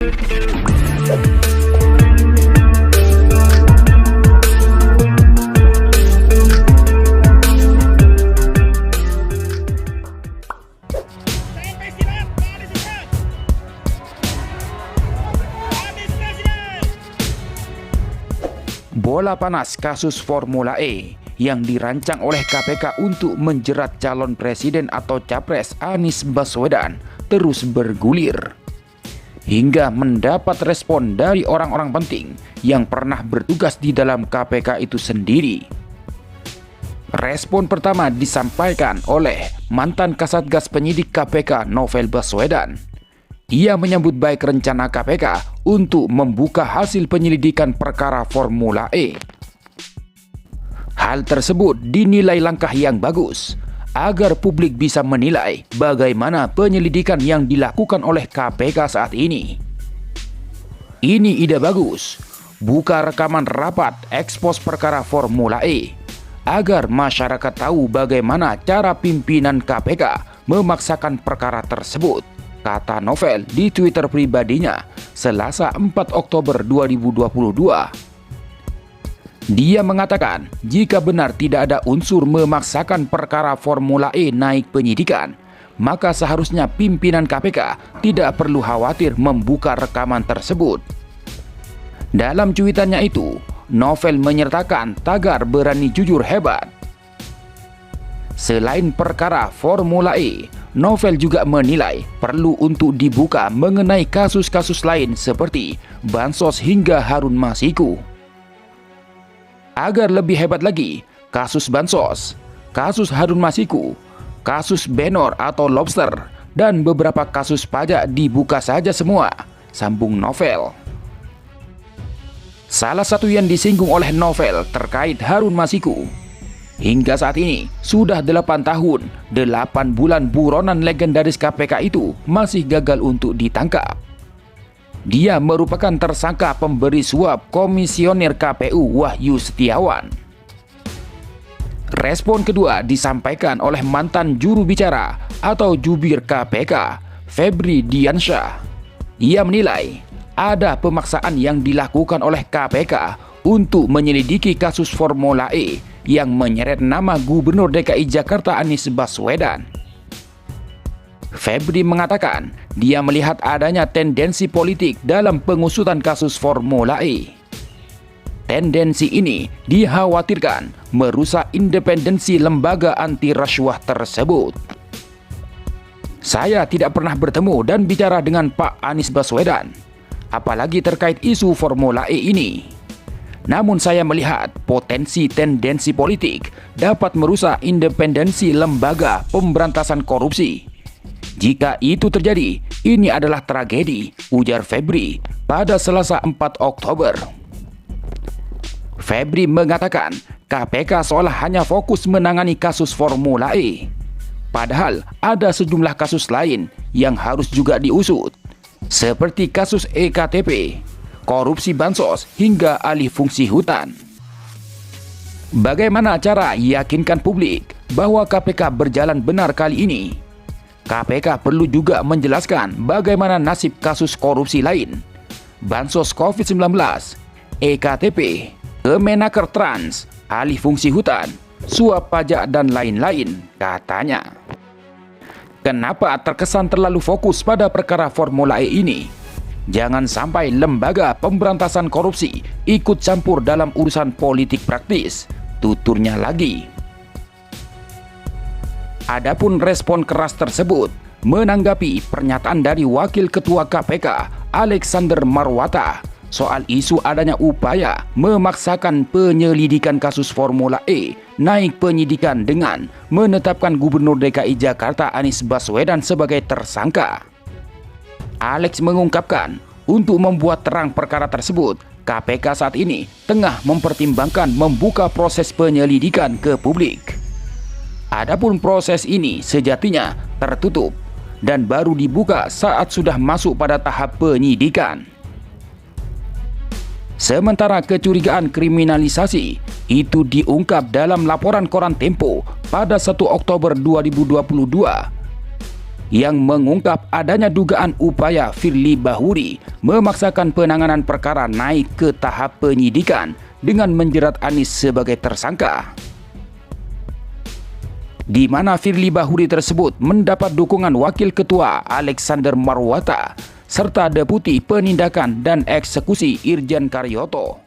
Bola panas kasus Formula E yang dirancang oleh KPK untuk menjerat calon presiden atau capres Anies Baswedan terus bergulir hingga mendapat respon dari orang-orang penting yang pernah bertugas di dalam KPK itu sendiri. Respon pertama disampaikan oleh mantan Kasatgas Penyidik KPK Novel Baswedan. Ia menyambut baik rencana KPK untuk membuka hasil penyelidikan perkara Formula E. Hal tersebut dinilai langkah yang bagus agar publik bisa menilai bagaimana penyelidikan yang dilakukan oleh KPK saat ini. Ini ide bagus, buka rekaman rapat ekspos perkara Formula E agar masyarakat tahu bagaimana cara pimpinan KPK memaksakan perkara tersebut, kata Novel di Twitter pribadinya Selasa 4 Oktober 2022. Dia mengatakan jika benar tidak ada unsur memaksakan perkara Formula E naik penyidikan, maka seharusnya pimpinan KPK tidak perlu khawatir membuka rekaman tersebut. Dalam cuitannya itu, Novel menyertakan tagar berani jujur hebat. Selain perkara Formula E, Novel juga menilai perlu untuk dibuka mengenai kasus-kasus lain seperti Bansos hingga Harun Masiku. Agar lebih hebat lagi, kasus Bansos, kasus Harun Masiku, kasus Benor atau Lobster, dan beberapa kasus pajak dibuka saja semua, sambung Novel. Salah satu yang disinggung oleh Novel terkait Harun Masiku. Hingga saat ini, sudah 8 tahun, 8 bulan buronan legendaris KPK itu masih gagal untuk ditangkap. Dia merupakan tersangka pemberi suap Komisioner KPU Wahyu Setiawan. Respon kedua disampaikan oleh mantan juru bicara atau jubir KPK, Febri Diansyah. Ia menilai ada pemaksaan yang dilakukan oleh KPK untuk menyelidiki kasus Formula E yang menyeret nama Gubernur DKI Jakarta Anies Baswedan. Febri mengatakan dia melihat adanya tendensi politik dalam pengusutan kasus Formula E. Tendensi ini dikhawatirkan merusak independensi lembaga anti rasuah tersebut. Saya tidak pernah bertemu dan bicara dengan Pak Anies Baswedan, apalagi terkait isu Formula E ini. Namun saya melihat potensi tendensi politik dapat merusak independensi lembaga pemberantasan korupsi. Jika itu terjadi, ini adalah tragedi, ujar Febri pada Selasa 4 Oktober. Febri mengatakan KPK seolah hanya fokus menangani kasus Formula E. Padahal ada sejumlah kasus lain yang harus juga diusut, seperti kasus EKTP, korupsi Bansos, hingga alih fungsi hutan. Bagaimana cara yakinkan publik bahwa KPK berjalan benar kali ini? KPK perlu juga menjelaskan bagaimana nasib kasus korupsi lain, Bansos COVID-19, EKTP, Kemenaker Trans, alih fungsi hutan, suap pajak, dan lain-lain, katanya. Kenapa terkesan terlalu fokus pada perkara Formula E ini? Jangan sampai lembaga pemberantasan korupsi ikut campur dalam urusan politik praktis, tuturnya lagi. Adapun respon keras tersebut menanggapi pernyataan dari Wakil Ketua KPK Alexander Marwata soal isu adanya upaya memaksakan penyelidikan kasus Formula E naik penyidikan dengan menetapkan Gubernur DKI Jakarta Anies Baswedan sebagai tersangka. Alex mengungkapkan untuk membuat terang perkara tersebut, KPK saat ini tengah mempertimbangkan membuka proses penyelidikan ke publik. Adapun proses ini sejatinya tertutup dan baru dibuka saat sudah masuk pada tahap penyidikan. Sementara kecurigaan kriminalisasi itu diungkap dalam laporan koran Tempo pada 1 Oktober 2022. yang mengungkap adanya dugaan upaya Firly Bahuri memaksakan penanganan perkara naik ke tahap penyidikan dengan menjerat Anies sebagai tersangka, di mana Firly Bahuri tersebut mendapat dukungan Wakil Ketua Alexander Marwata serta Deputi Penindakan dan Eksekusi Irjen Karyoto.